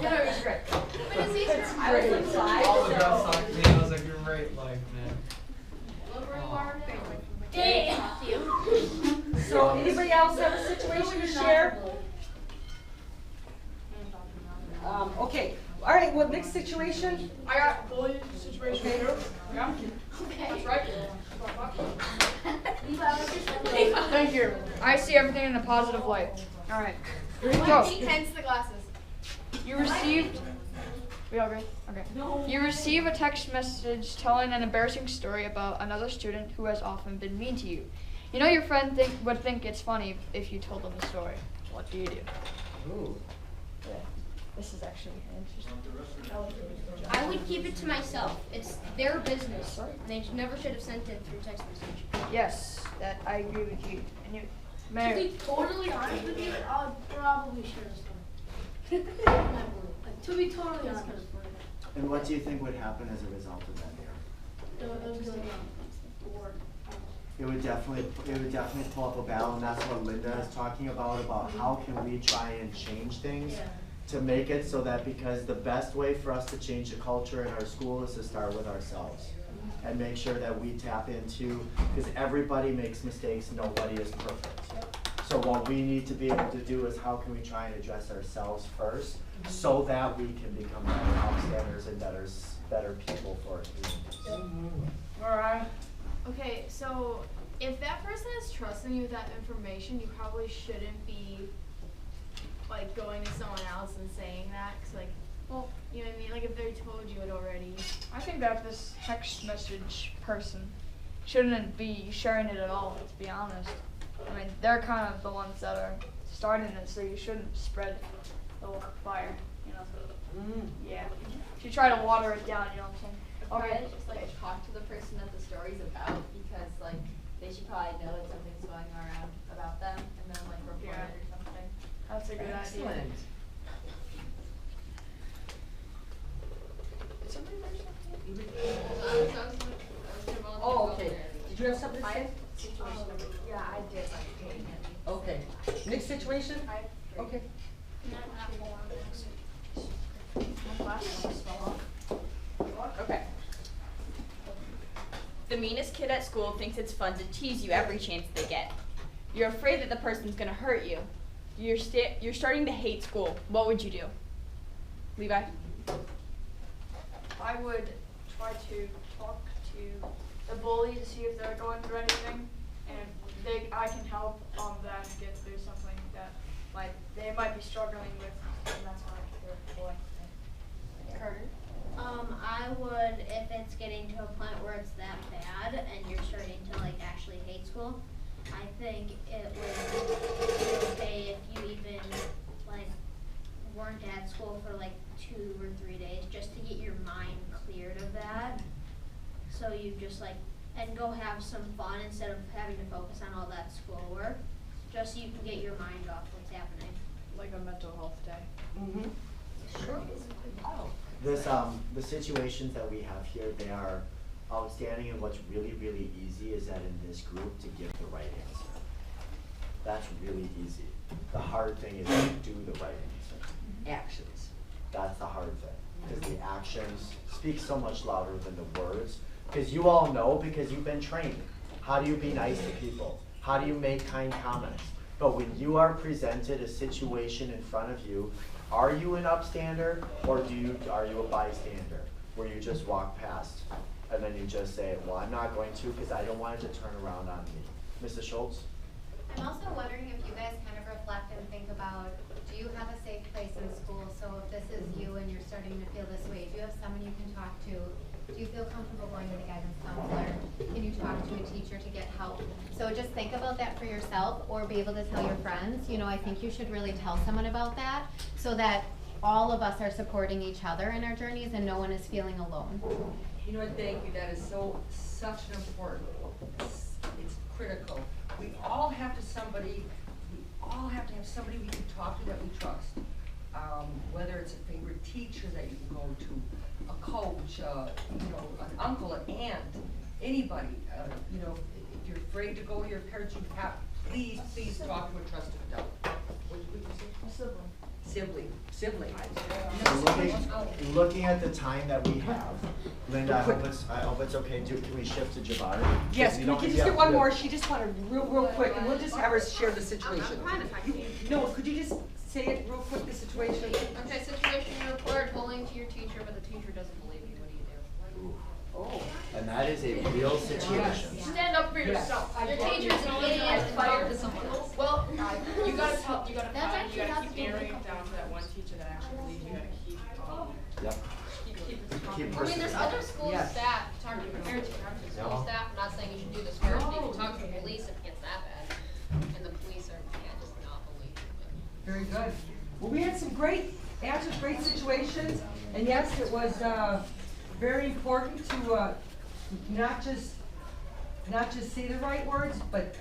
No, it was great. But it's easier. I was like 5. All the girls talked to me. I was like, great life, man. Look where you are now. So, anybody else have a situation to share? Okay. All right. Well, next situation. I got bullied situation Okay. too. Yeah. That's right. Thank you. I see everything in a positive light. All right. Here we go. Hence the glasses. You received. We all agree? Okay. You receive a text message telling an embarrassing story about another student who has often been mean to you. You know your friend would think it's funny if you told them the story. What do you do? Ooh. Yeah. This is actually interesting. I would keep it to myself. It's their business. They never should have sent it through text message. Yes, that I agree with you. And you, To Mary. be totally honest with you, I probably should have done it. To be totally honest. And what do you think would happen as a result of that, Mayor? It would definitely pull up a battle, and that's what Linda is talking about how can we try and change things to make it so that, because the best way for us to change the culture in our school is to start with ourselves and make sure that we tap into, because everybody makes mistakes, nobody is perfect. So what we need to be able to do is how can we try and address ourselves first so that we can become better outstanders and better people for our communities. Alright. Okay, so if that person is trusting you with that information, you probably shouldn't be like going to someone else and saying that, cause like, well, you know what I mean? Like if they told you it already. I think that this text message person shouldn't be sharing it at all, to be honest. I mean, they're kind of the ones that are starting it, so you shouldn't spread the fire, you know? Yeah. If you try to water it down, you know what I'm saying? Okay. Just like talk to the person that the story's about, because like they should probably know that something's going around about them, and then like report it or something. That's a good idea. Excellent. Did somebody mention something? Oh, okay. Did you have something to say? Yeah, I did like dating. Okay. Next situation? Okay. Okay. The meanest kid at school thinks it's fun to tease you every chance they get. You're afraid that the person's gonna hurt you. You're starting to hate school. What would you do? Levi? I would try to talk to the bully to see if they're going through anything, and I can help them get through something that they might be struggling with, and that's why they're bullying. Carter? I would, if it's getting to a point where it's that bad and you're starting to like actually hate school, I think it would be okay if you even like weren't at school for like 2 or 3 days, just to get your mind cleared of that. So you just like, and go have some fun instead of having to focus on all that schoolwork, just so you can get your mind off what's happening. Like a mental health day. Mm-hmm. Sure. The situations that we have here, they are outstanding, and what's really, really easy is that in this group to give the right answer. That's really easy. The hard thing is to do the right answer. Actions. That's the hard thing, because the actions speak so much louder than the words, because you all know, because you've been trained. How do you be nice to people? How do you make kind comments? But when you are presented a situation in front of you, are you an upstander, or are you a bystander, where you just walk past and then you just say, well, I'm not going to because I don't want it to turn around on me. Mrs. Schultz? I'm also wondering if you guys kind of reflect and think about, do you have a safe place in school? So if this is you and you're starting to feel this way, do you have someone you can talk to? Do you feel comfortable going to the guidance counselor? Can you talk to a teacher to get help? So just think about that for yourself, or be able to tell your friends. You know, I think you should really tell someone about that, so that all of us are supporting each other in our journeys and no one is feeling alone. You know what, thank you, that is such an important, it's critical. We all have to have somebody we can talk to that we trust. Whether it's a favorite teacher that you can go to, a coach, you know, an uncle, an aunt, anybody. You know, if you're afraid to go to your parents, you have, please talk to a trusted adult. What did you say? Sibling. So looking at the time that we have, Linda, I hope it's okay. Can we shift to Jabari? Yes, can we just get one more? She just wanted real quick, and we'll just have her share the situation. No, could you just say it real quick, the situation? Okay, situation, you report bullying to your teacher, but the teacher doesn't believe you. What do you do? Oh. And that is a real situation. Stand up for yourself. Your teacher's an idiot and talk to someone else. Well, you gotta keep That's narrowing down to that one teacher that actually believes you. Gotta keep Yep. keep it keep I mean, there's other school Yes. staff, talking to parents, you can talk to school No. staff, I'm not saying you should do this first, but you No. can talk to the police if it gets that bad. And the police are, just not believe it. Very good. Well, we had some great answers, great situations, and yes, it was very important to not just say the right words, but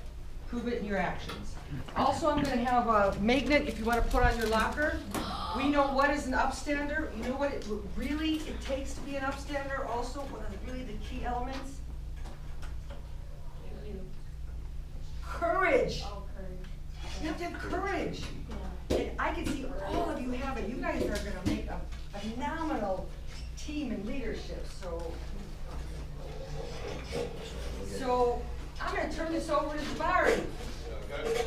prove it in your actions. Also, I'm going to have a magnet if you want to put on your locker. We know what is an upstander. You know what it takes to be an upstander. Also, what are really the key elements? Courage. Oh, courage. You have to have courage. And I can see all of you have it. You guys are going to make a phenomenal team in leadership. So I'm going to turn this over to Jabari. Okay.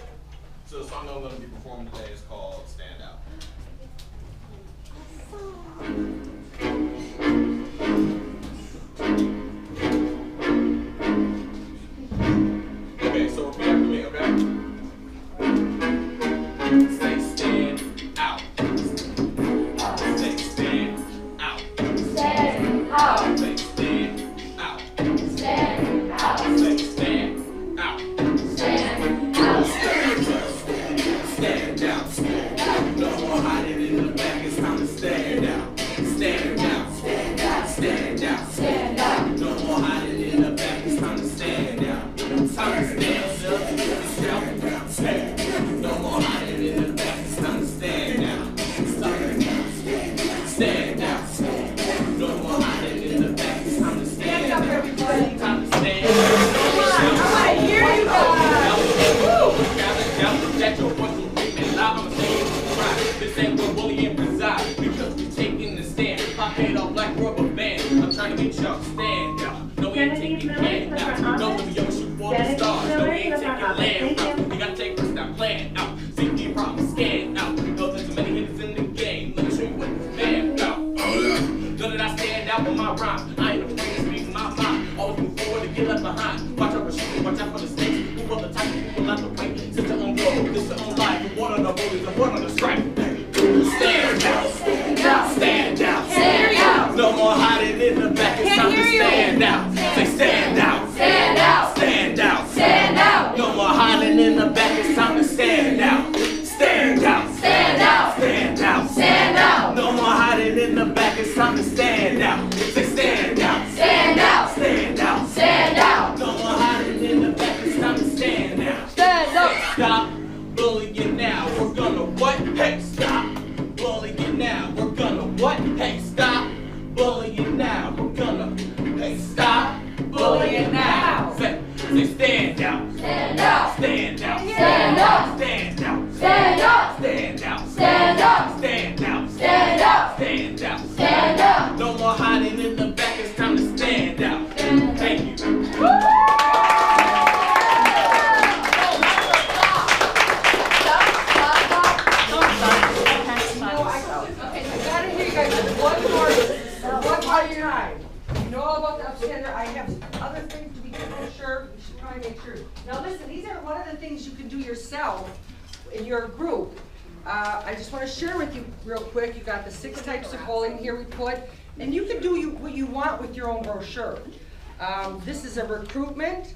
So the song that I'm going to be performing today is called Stand Out. Okay, so repeat after me, okay? Say stand out. Say stand out. Stand out. Say stand out. Stand out. Say stand out. Stand out. Stand out. No more hiding in the back, it's time to stand out. Stand out. Stand out. Stand out. Stand out. No more hiding in the back, it's time to stand out. Time to stand up. Stand. No more hiding in the back, it's time to stand out. Stand out. No more hiding in the back, it's time to stand out. Time to stand out. I want to hear you guys. This ain't where bullying resides, because we taking the stand. Pop head off like rubber band. I'm trying to make y'all stand out. No, we ain't taking hand out. No, we young shoot for the stars. No, we ain't taking land out. You gotta take first that plan out. See the problem scan out. Know there's too many hitters in the game. Let me show you what this man out. Know that I stand out with my rhyme. I ain't afraid to speak my mind. Always move forward to get left behind. Watch out for shooting, watch out for the snakes. Who are the type of people out the way? Sit your own road, this your own life. One on the bullies and one on the strike. Stand out. Stand out. Stand out. Stand out. No more hiding in the back. It's time to stand out. Say stand out. Stand out. Stand out. Stand out. No more hiding in the back. It's time to stand out. Stand out. Stand out. Stand out. Stand out. No more hiding in the back. It's time to stand out. Say stand out. Stand out. Stand out. Stand out. No more hiding in the back. It's time to stand out. Stand up. Stop bullying now. We're gonna what? Hey, stop bullying now. We're gonna what? Hey, stop bullying now. We're gonna hey, stop bullying now. Say stand out. Stand out. Stand out. Stand up. Stand out. Stand up. Stand out. Stand up. Stand out. Stand up. Stand out. Stand up. No more hiding in the back. It's time to stand out. Thank you. I gotta hear you guys one more time. You know all about the upstander. I have other things to be sure. We should probably make sure. Now listen, these are one of the things you can do yourself in your group. I just want to share with you real quick. You got the 6 types of bullying here we put, and you can do what you want with your own brochure. This is a recruitment,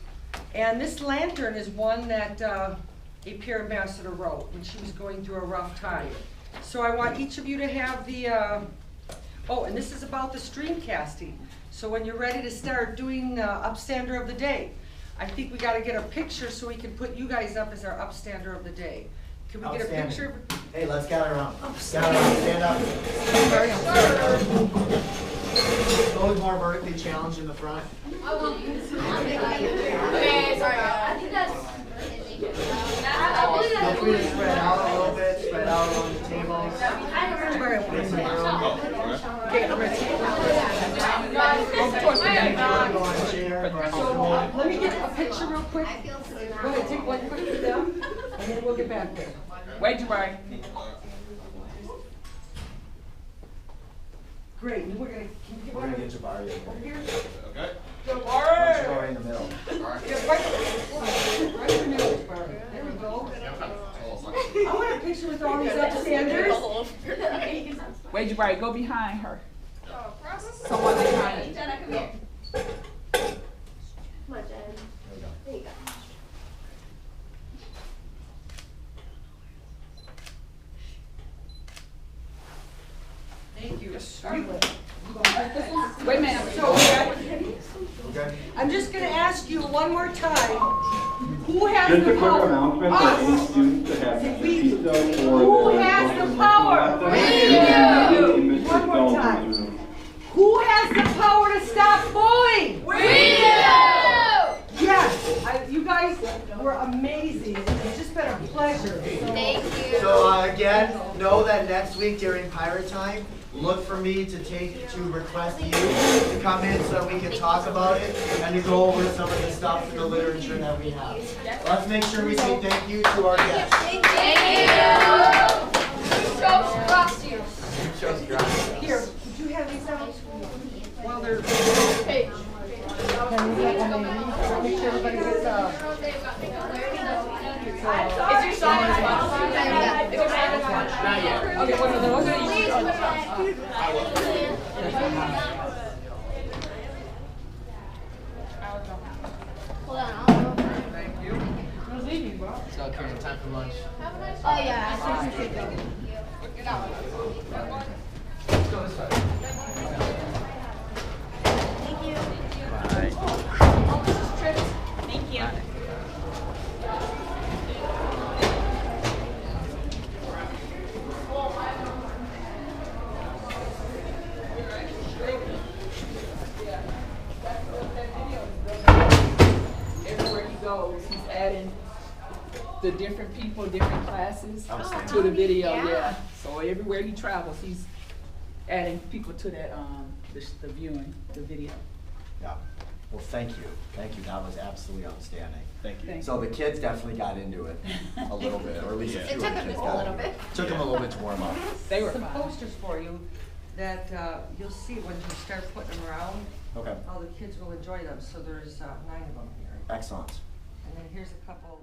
and this lantern is one that a peer ambassador wrote when she was going through a rough time. So I want each of you to have the, oh, and this is about the stream casting. So when you're ready to start doing upstander of the day, I think we gotta get a picture so we can put you guys up as our upstander of the day. Can we get a Outstanding. picture? Hey, let's gather around. Gather around, stand up. Those more vertically challenged in the front. Okay, sorry. I think that's. Feel free to spread out a little bit, spread out along the tables. Get some room. Okay, I'm gonna take Go on a chair or a stool. let me get a picture real quick. Go ahead, take one quick with them, and then we'll get back there. Wait, Jabari. Great, and we're gonna, can you get We're one gonna get Jabari over here? Okay. Why don't you go right in the middle? Yeah, right in the middle, Jabari. There we go. I want a picture with all these upstanders. Wait, Jabari, go behind her. Someone Wait a minute. So, Okay. I'm just gonna ask you one more time, who has Just the a quick power? announcement for any students that have pizza or Who has the power? One more time. Who has the power to stop bullying? We do! Yes, you guys were amazing. It's just been a pleasure. Thank you. So again, know that next week during Pirate Time, look for me to request you to come in so that we can talk about it and to go over some of the stuff in the literature that we have. Let's make sure we say thank you to our guests. Thank you! Muchos gracias. Here, would you have these out? While they're... Hey. Make sure everybody gets Is your sign as well? Is your sign as well? Not yet. Okay, one of those. I will. Hold on, Thank you. So, Karen, time for lunch. Oh yeah, I think we should go. Let's go this way. Thank you. Bye. Thank you. Everywhere he goes, he's adding the different people, different classes Outstanding. to the video. Yeah. Yeah. So everywhere he travels, he's adding people to that the viewing, the video. Yeah. Well, thank you. Thank you. That was absolutely outstanding. Thank you. So the kids definitely got into it a little bit, or at least a It few took of the them kids just a got little into it. bit. Took them a little bit to warm up. They were Some fine. posters for you that you'll see when you start putting them around. Okay. How the kids will enjoy them. So there's 9 of them here. Excellent. And then here's a couple.